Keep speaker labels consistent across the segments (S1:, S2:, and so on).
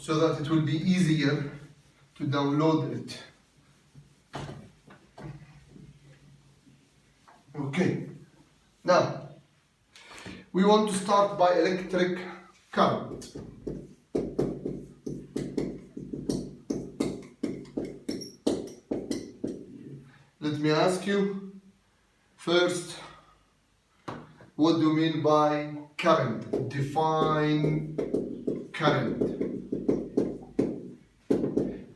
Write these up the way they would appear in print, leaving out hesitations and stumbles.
S1: so that it will be easier to download it. Okay, now we want to start by electric current. Let me ask you first, what do you mean by current? Define current.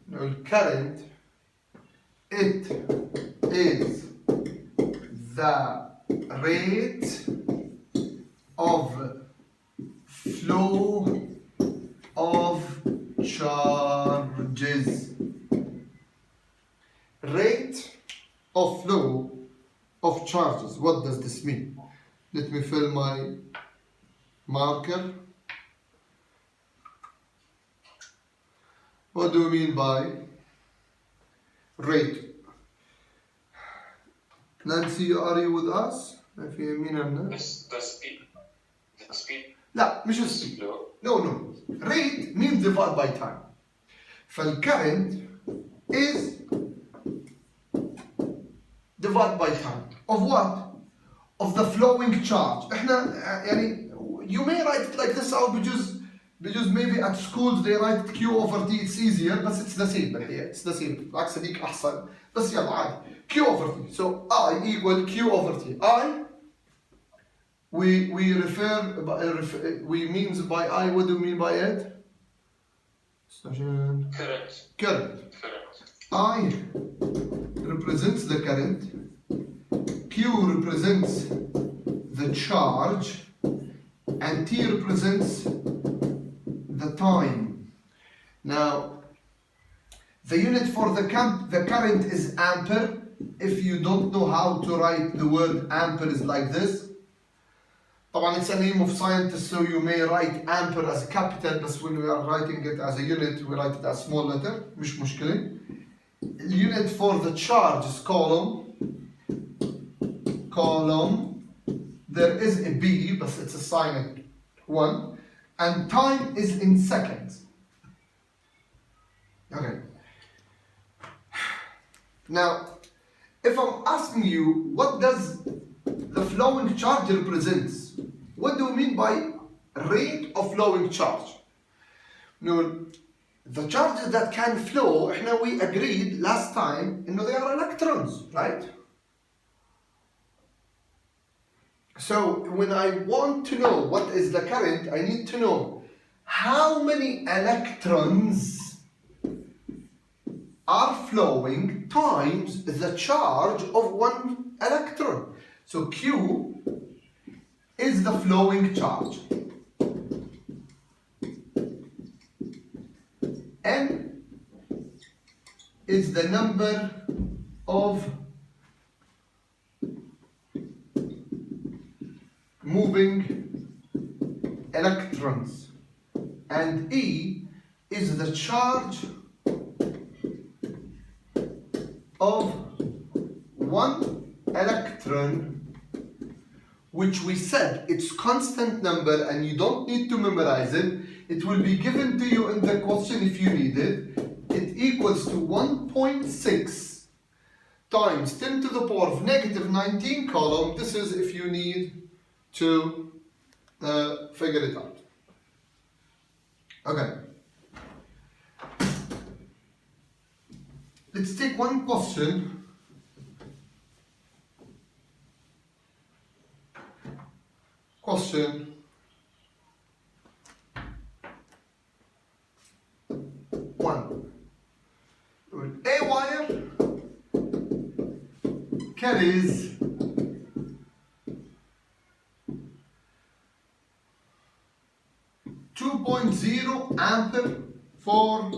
S1: Now, current, it is the rate of flow of charges. Rate of flow of charges. What does this mean? Let me fill my marker. What do you mean by rate? Nancy, are you with us? في يمين
S2: the speed. The speed.
S1: لا مش speed. No. Rate means divide by time. فالcurrent is divide by time. Of what? Of the flowing charge. احنا يعني you may write it like this out because maybe at schools they write Q over T, it's easier, but it's the same بالحقيقة. It's the same. بالعكس هذيك أحسن. بس يلا عادي. Q over T. So I equal Q over T. I we means by I. What do you mean by it? Current. I represents the current. Q represents the charge, and T represents the time. Now, the unit for the current is ampere. If you don't know how to write the word ampere is like this. طبعا it's a name of scientist, so you may write ampere as a capital, but when we are writing it as a unit, we write it as small letter. مش مشكلة. Unit for the charge is coulomb. There is a B, but it's a silent one, and time is in seconds. Okay. Now, if I'm asking you, what does the flowing charge represents? What do you mean by rate of flowing charge? No, the charges that can flow, we agreed last time, they are electrons, right? So when I want to know what is the current, I need to know how many electrons are flowing times the charge of one electron. So Q is the flowing charge. N is the number of moving electrons, and E is the charge of one electron, which we said it's constant number and you don't need to memorize it. It will be given to you in the question if you need it. It equals to 1.6 times 10 to the power of negative 19 coulomb. This is if you need to figure it out. Okay. Let's take one question. Question 1. A wire carries 2.0 ampere for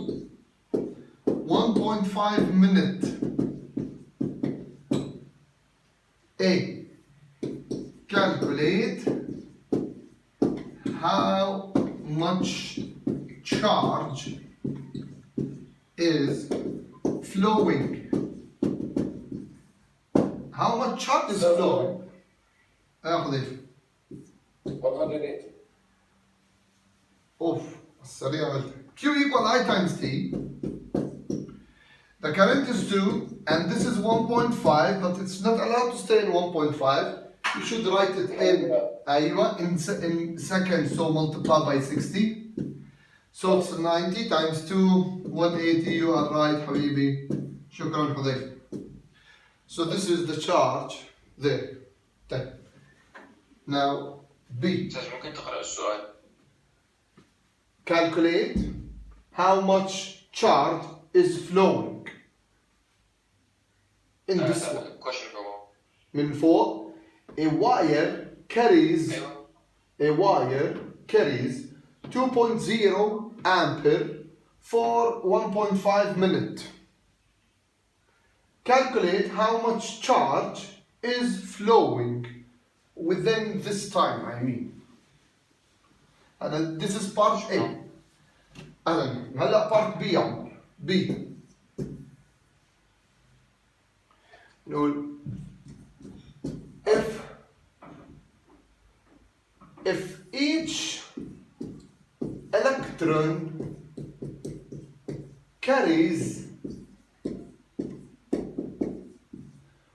S1: 1.5 minute. A. Calculate how much charge is flowing. How much charge is flowing? اخذ
S2: 180.
S1: اوف السريع قلت Q equal I times T. The current is 2 and this is 1.5, but it's not allowed to stay in 1.5. You should write it in seconds, so multiply by 60. So it's 90 times 2, 180. You are right, Habibi. Shukran, Hudayf. So this is the charge there. طيب. Now B.
S2: ممكن تقرأ السؤال.
S1: Calculate how much charge is flowing in this one.
S2: Question for all.
S1: من فوق, a wire carries 2.0 ampere for 1.5 minutes. Calculate how much charge is flowing within this time, I mean. And this is part A. هلا part B يا عمر. B. نقول if each electron carries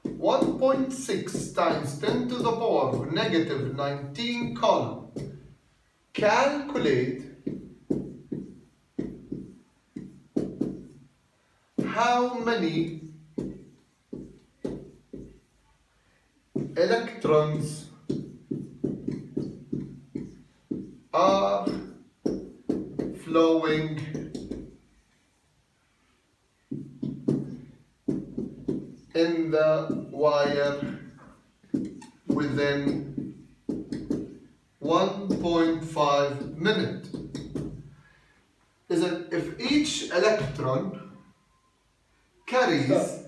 S1: 1.6 times 10 to the power of negative 19 coulomb, calculate how many electrons are flowing in the wire within 1.5 minutes. Is it if each electron carries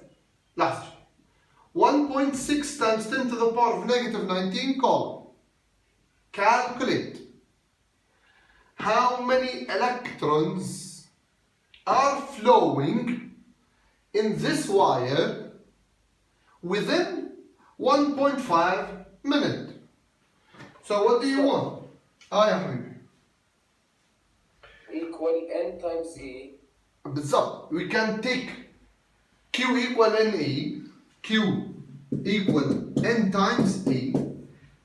S1: 1.6 times 10 to the power of negative 19 coulomb, calculate how many electrons are flowing in this wire within 1.5 minutes. So what do you want? يا حبيبي.
S3: Equal N times E.
S1: بالضبط. We can take Q equal NE. Q equal N times E.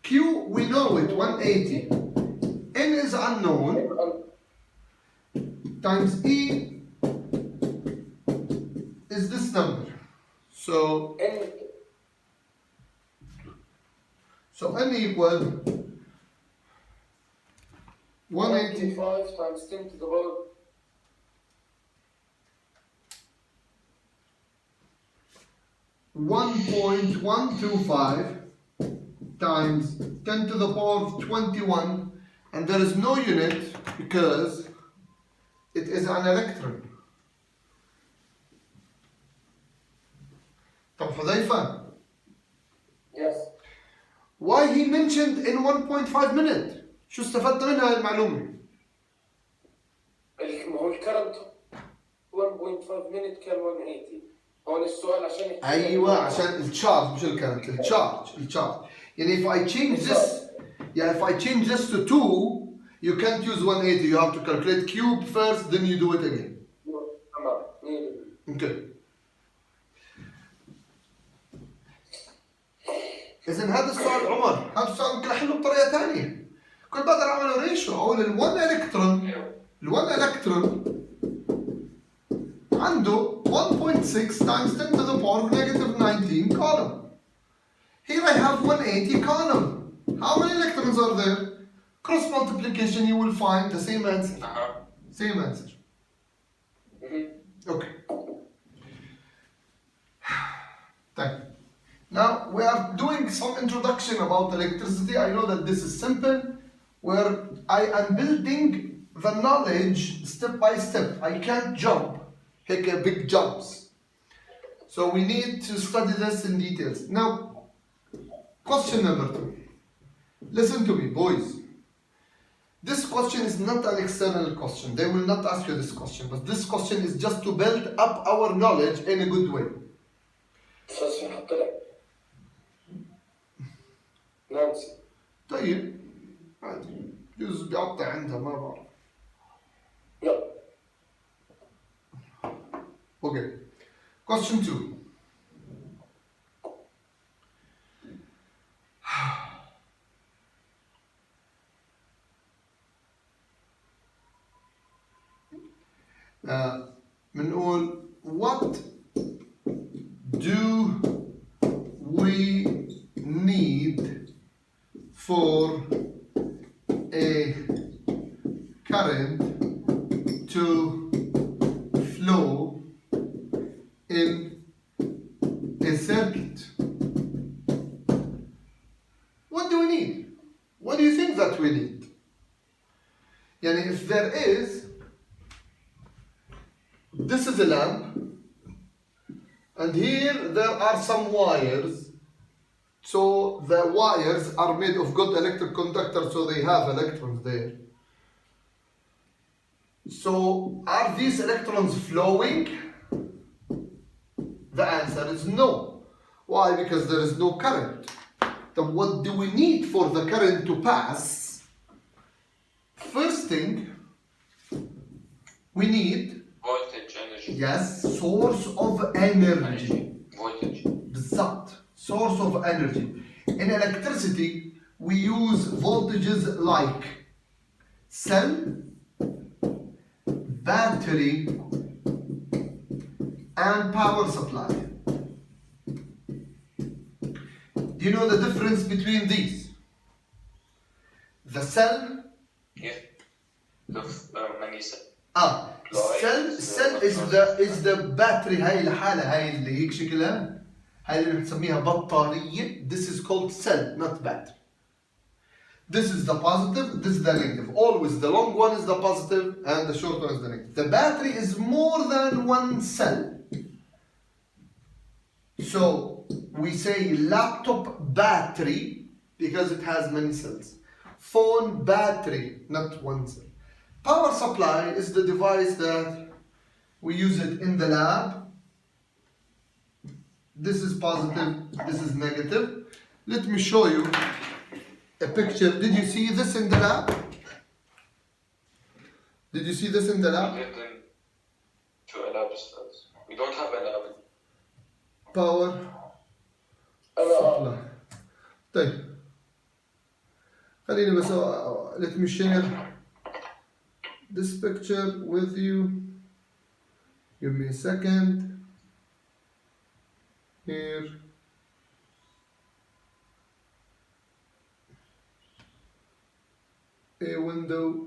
S1: Q, we know it, 180. N is unknown. Times E is this number. So N equal 180.
S3: 185 times 10 to the power
S1: 1.125 times 10 to the power of 21, and there is no unit because it is an electron. طب حذيفة,
S3: Yes.
S1: why he mentioned in 1.5 minute? شو استفدت من هاي المعلومة؟
S3: ما هو الكرنت 1.5 minute كان 180. هون السؤال عشان
S1: ايوه عشان التشارج مش الكرنت، التشارج يعني if I change this to 2 you can't use 180, you have to calculate cube first, then you do it again.
S3: تمام.
S1: Okay. إذا هذا السؤال عمر، هذا السؤال ممكن أحله بطريقة ثانية. كنت بقدر أعمل ريشيو، أقول ال 1 electron عنده 1.6 times 10 to the power of negative 19 coulomb. Here I have 180 coulomb. How many electrons are there? Cross multiplication, you will find the same answer. Same answer. Okay. Thank you. Now we are doing some introduction about electricity. I know that this is simple, where I am building the knowledge step by step. I can't jump, take big jumps. So we need to study this in details. Now, question number 2. Listen to me, boys. This question is not an external question. They will not ask you this question, but this question is just to build up our knowledge in a good way.
S3: أساس نحط لك نانسي.
S1: طيب عادي، يجوز بيقطع عندها ما بعرف.
S3: يلا.
S1: Okay. Question 2. بنقول what do we need for a current to flow in a circuit? What do we need? What do you think that we need? Yani if there is, this is a lamp, and here there are some wires. So the wires are made of good electric conductors, so they have electrons there. So are these electrons flowing? The answer is no. Why? Because there is no current. Then what do we need for the current to pass? First thing, we need,
S2: voltage energy.
S1: yes, source of energy.
S2: Voltage.
S1: بالضبط. Source of energy. In electricity, we use voltages like cell, battery, and power supply. Do you know the difference between these? The cell,
S2: Yes. The many cell.
S1: cell is the battery. هاي الحالة هاي اللي هيك شكلها، هاي اللي بنسميها بطارية. This is called cell, not battery. This is the positive, this is the negative. Always the long one is the positive and the short one is the negative. The battery is more than one cell. So we say laptop battery because it has many cells. Phone battery, not one cell. Power supply is the device that we use it in the lab. This is positive, this is negative. Let me show you a picture. Did you see this in the lab? Did you see this in the lab?
S2: We didn't to a lab studies. We don't have a lab.
S1: Power supply. طيب خليني بس let me share this picture with you. Give me a second. Here. A window.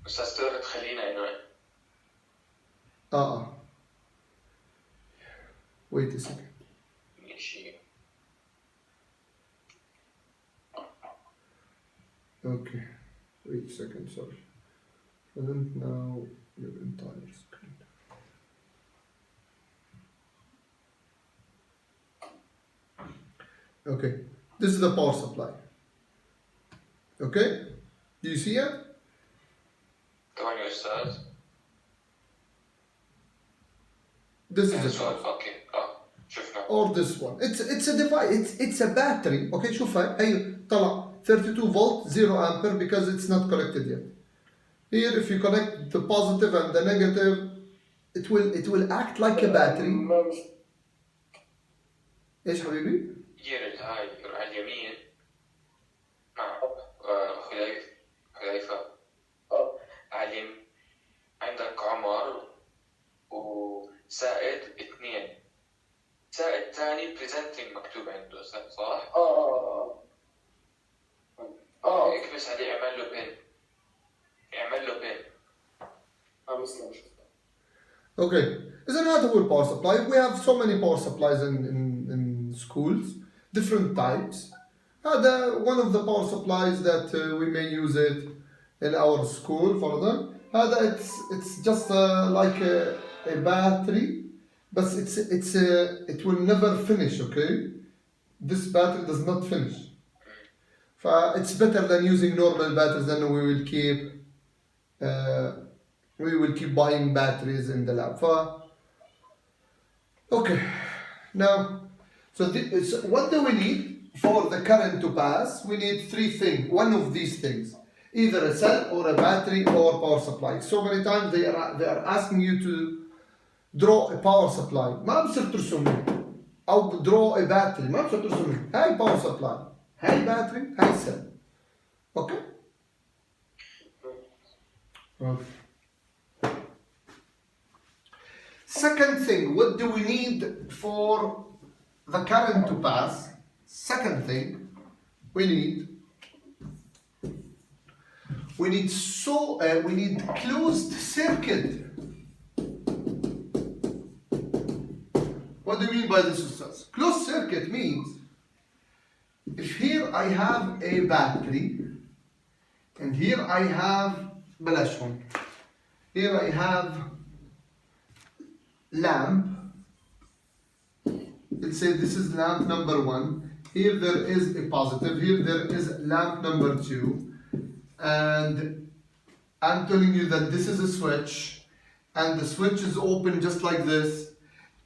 S2: أستاذ تقدر تخلينا إنه
S1: Wait a second.
S2: ماشي.
S1: Okay. Wait a second, sorry. Present now your entire screen. Okay. This is the power supply. Okay? Do you see it?
S2: ثواني يا أستاذ.
S1: This is it.
S2: سؤال أوكي شفنا.
S1: Or this one. It's a device. It's a battery. Okay, شوفها. هي طلع 32 volt 0 ampere because it's not connected yet. Here, if you connect the positive and the negative, it will act like a battery. ايش حبيبي؟
S2: يرد هاي على اليمين مع حذيفة. على اليمين عندك عمر وسائد 2. سائد ثاني presenting مكتوب عنده صح؟ اكبس عليه اعمل له بين.
S3: مثل ما شفت.
S1: Okay. Isn't that a good power supply? We have so many power supplies in schools, different types. One of the power supplies that we may use it in our school for them. It's just like a battery, but it will never finish. Okay, this battery does not finish. It's better than using normal batteries. Then we will keep buying batteries in the lab. Okay, now, so what do we need for the current to pass? We need 3 things. One of these things. either a cell or a battery or power supply. So many times they are asking you to draw a power supply. ما بصير ترسمه. أو draw a battery. ما بصير ترسمه. هاي power supply. هاي battery. هاي cell. Okay? Okay. Second thing, what do we need for the current to pass? Second thing, we need closed circuit. What do you mean by this, Ustaz? Closed circuit means if here I have a battery and here I have بلاش هون. Here I have lamp. Let's say this is lamp number 1. Here there is a positive. Here there is lamp number 2. And I'm telling you that this is a switch. And the switch is open just like this.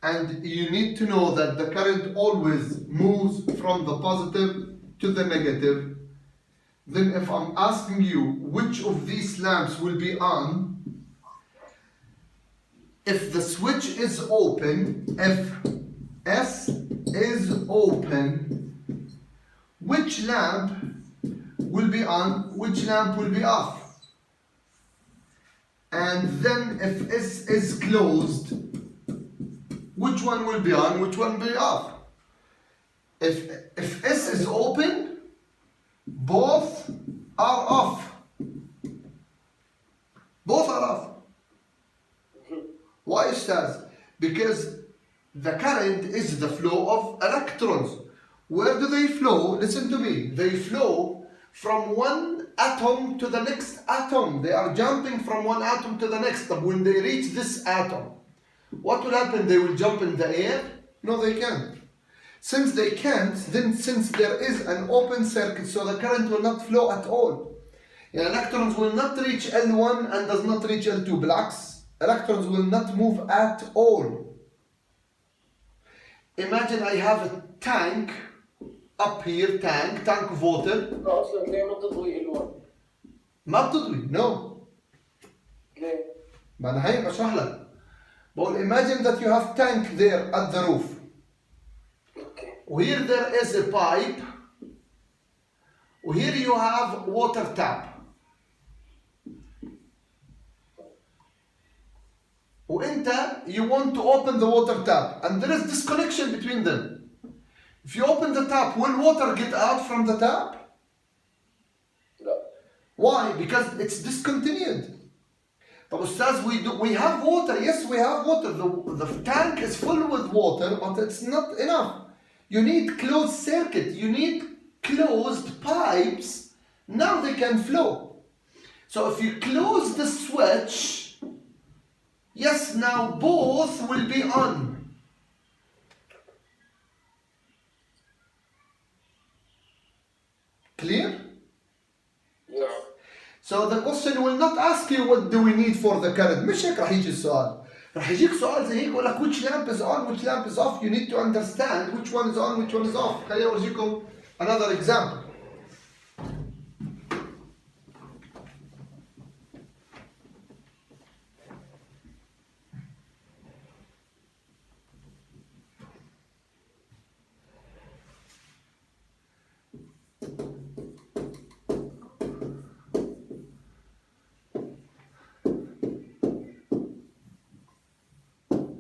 S1: And you need to know that the current always moves from the positive to the negative. Then if I'm asking you which of these lamps will be on, if the switch is open, if S is open, which lamp will be on, which lamp will be off? And then if S is closed, which one will be on, which one will be off? If S is open, both are off. Both are off. Why, Ustaz? Because the current is the flow of electrons. Where do they flow? Listen to me. They flow from one atom to the next atom. They are jumping from one atom to the next. But when they reach this atom, what will happen? They will jump in the air? No, they can't. Since they can't, then since there is an open circuit, so the current will not flow at all. Electrons will not reach L1 and does not reach L2. Blacks, electrons will not move at all. Imagine I have a tank up here, tank of water.
S3: أصلا ليه ما تضوي الوان؟
S1: ما بتضوي, no.
S3: ليه؟
S1: ما أنا هيك بشرح لك. بقول imagine that you have tank there at the roof. Here there is a pipe. Here you have water tap. وانت you want to open the water tap and there is disconnection between them. If you open the tap, will water get out from the tap?
S3: No.
S1: Why? Because it's discontinued. But Ustaz, we have water. Yes, we have water. The tank is full with water, but it's not enough. You need closed circuit. You need closed pipes. Now they can flow. So if you close the switch, yes, now both will be on. Clear?
S3: Yes.
S1: So the question will not ask you what do we need for the current. مش هيك رح يجي السؤال. رح يجيك سؤال زي هيك يقول لك which lamp is on, which lamp is off. You need to understand which one is on, which one is off. خليني أورجيكم another example.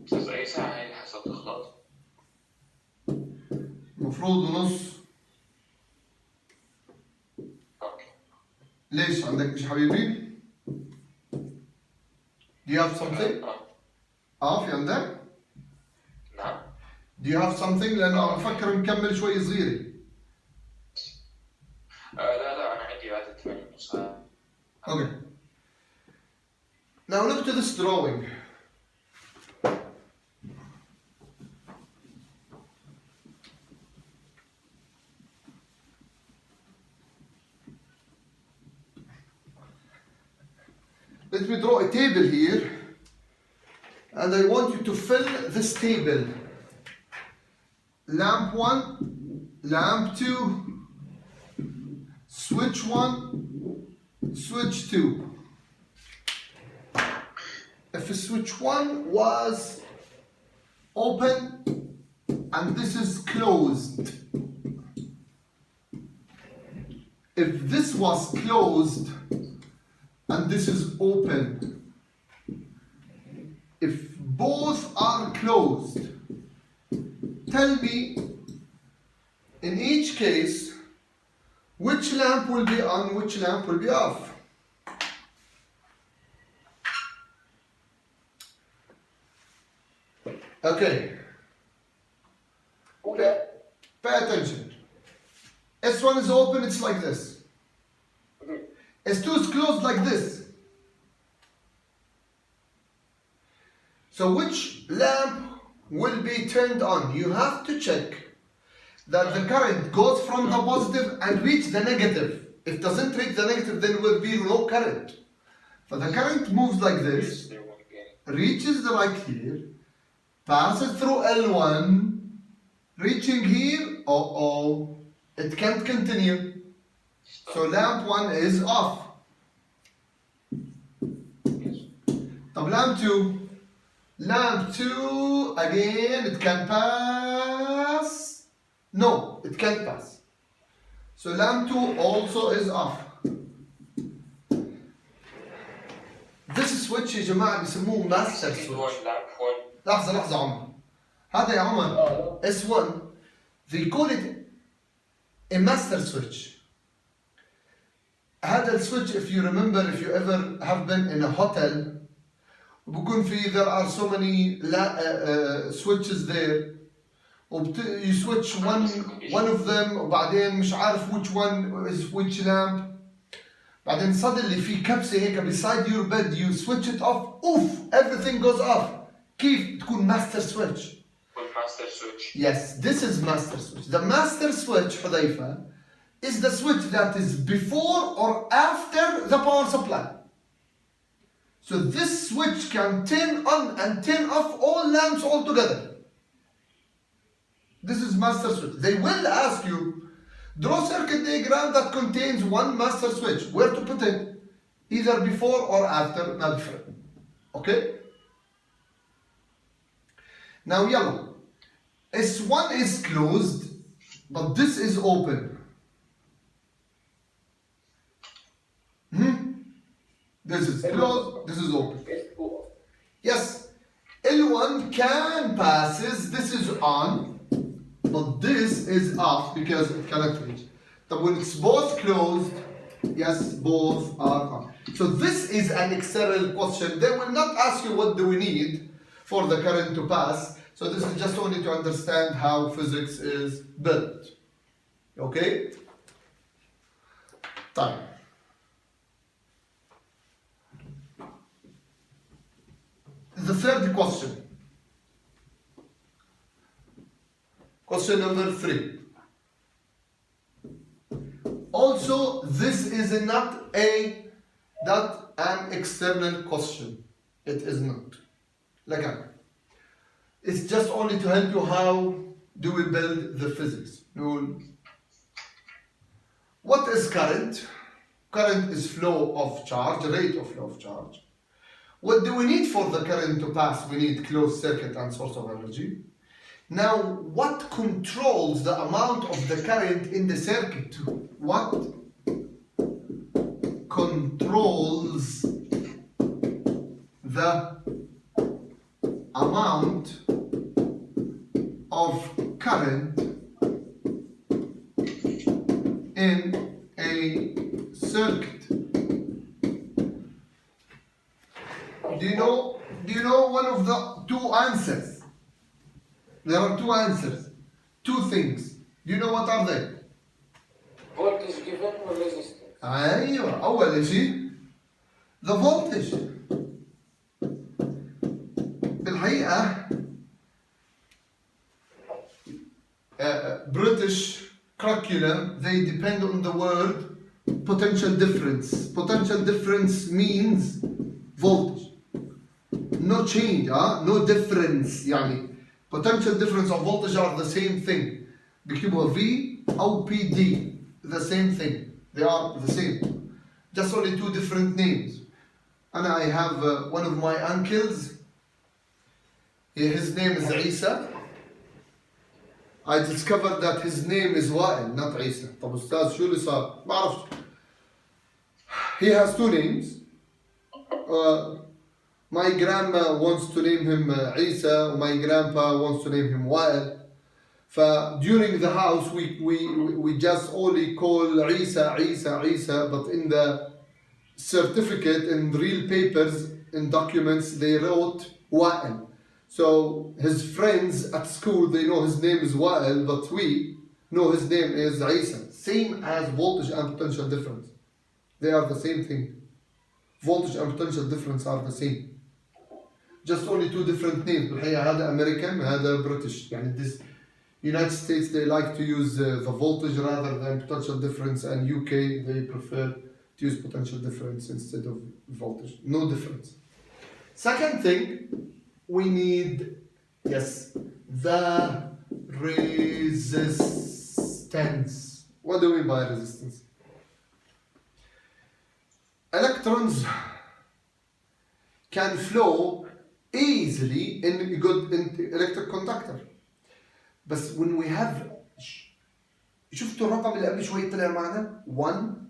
S2: أستاذ أي ساعة هي الحصة بتخلص؟
S1: المفروض ونص.
S2: أوكي.
S1: ليش عندك إيش حبيبي؟ Do you have something؟ في عندك؟
S2: نعم.
S1: Do you have something؟ لأنه عم بفكر نكمل شوي صغيرة.
S2: لا أنا عندي بعد 8 ساعة.
S1: Okay. Now look to this drawing. Let me draw a table here, and I want you to fill this table. Lamp 1, lamp 2, switch 1, switch 2. If switch 1 was open and this is closed, if this was closed and this is open, if both are closed, tell me in each case which lamp will be on, which lamp will be off. Okay.
S3: أولى
S1: Pay attention. S1 is open, it's like this. S2 is closed like this. So which lamp will be turned on? You have to check that the current goes from the positive and reach the negative. If it doesn't reach the negative, then will be no current. So the current moves like this, reaches the right here, passes through L1, reaching here, it can't continue. So lamp 1 is off. طب lamp 2. Lamp 2, again, it can pass. No, it can't pass. So lamp 2 also is off. This switch يا جماعة بيسموه master switch. لحظة عمر. هذا يا عمر S1, they call it a master switch. هذا السويتش, if you remember, if you ever have been in a hotel, بكون في there are so many switches there. you switch one of them وبعدين مش عارف which one is which lamp. بعدين suddenly في كبسة هيك beside your bed, you switch it off, everything goes off. كيف تكون master switch?
S2: Master switch.
S1: Yes, this is master switch. The master switch, حذيفة, is the switch that is before or after the power supply. So this switch can turn on and turn off all lamps altogether. This is master switch. They will ask you, draw circuit diagram that contains one master switch. Where to put it? Either before or after, not different. Okay? Now yellow. S1 is closed, but this is open. This is closed, this is open. Yes, L1 can passes, this is on, but this is off because it cannot reach. But when it's both closed, yes, both are on. So this is an external question. They will not ask you what do we need for the current to pass. So this is just only to understand how physics is built. Okay? Time. The third question. Question number 3. Also, this is not an external question. It is not. Like it's just only to help you how do we build the physics. What is current? Current is flow of charge, rate of flow of charge. What do we need for the current to pass? We need closed circuit and source of energy. Now, what controls the amount of the current in the circuit? What controls the amount of current in a circuit? Do you know one of the two answers? There are two answers, two things. Do you know what are they?
S3: voltage given or resistance.
S1: أيوة، أول شيء the voltage. بالحقيقة British curriculum, they depend on the word potential difference. Potential difference means voltage. No change, no difference. يعني potential difference of voltage are the same thing. بيكتبوها V أو PD, the same thing. They are the same. just only two different names. And I have one of my uncles, his name is Isa. I discovered that his name is Wa'il, not Isa. طب أستاذ شو اللي صار؟ ما عرفت. He has two names. My grandma wants to name him Isa. My grandpa wants to name him Wa'il. During the house, we just only call Isa, but in the certificate, in real papers, in documents, they wrote Wa'il. So his friends at school, they know his name is Wa'il, but we know his name is Isa. Same as voltage and potential difference. They are the same thing. Voltage and potential difference are the same. Just only two different names. هذا American, هذا British. يعني this United States, they like to use the voltage rather than potential difference, and UK, they prefer to use potential difference instead of voltage. No difference. Second thing, we need, yes, the resistance. What do we mean by resistance? Electrons can flow easily in a good electric conductor. بس when we have شفتوا الرقم اللي قبل شوي طلع معنا 1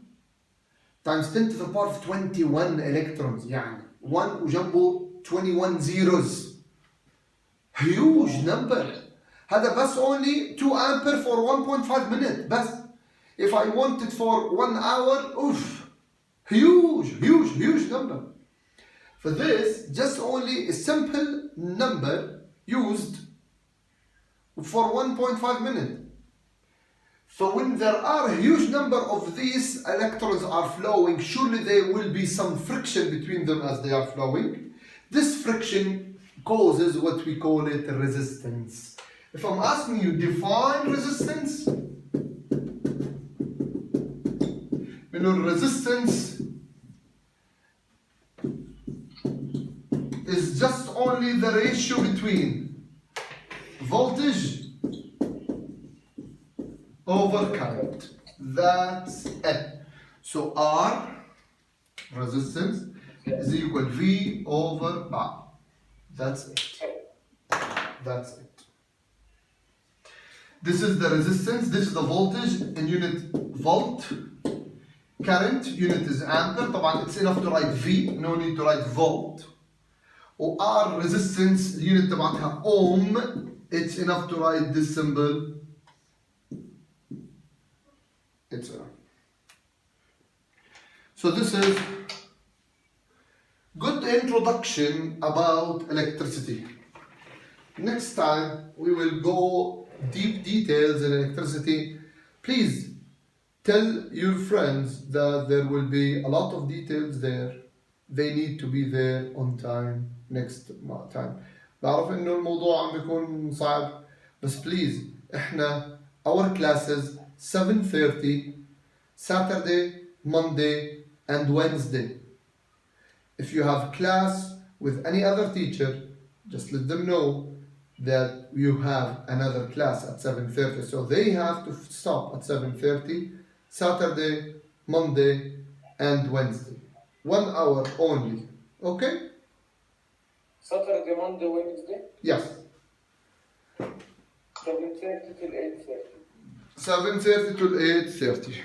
S1: times 10 to the power of 21 electrons يعني 1 وجنبه 21 zeros. Huge number. هذا بس only 2 ampere for 1.5 minutes بس. If I want it for 1 hour, oof, huge number. For this, just only a simple number used for 1.5 minutes. So when there are a huge number of these electrons are flowing, surely there will be some friction between them as they are flowing. This friction causes what we call it resistance. If I'm asking you define resistance, you know resistance is just only the ratio between voltage over current. That's it. So R, resistance, is equal V over R. That's it. That's it. This is the resistance, this is the voltage in unit volt. Current unit is ampere. طبعا it's enough to write V, no need to write volt. Or R resistance unit تبعتها ohm, it's enough to write this symbol. It's enough. So this is good introduction about electricity. Next time we will go deep details in electricity. Please tell your friends that there will be a lot of details there. They need to be there on time next time. بعرف إنه الموضوع عم بيكون صعب بس please إحنا our classes 7:30 Saturday, Monday and Wednesday. If you have class with any other teacher, just let them know that you have another class at 7:30. So they have to stop at 7:30 Saturday, Monday and Wednesday. 1 hour only. Okay?
S3: Saturday, Monday, Wednesday,
S1: Yes.
S3: 7:30 till 8:30.
S1: 7:30 to 8:30.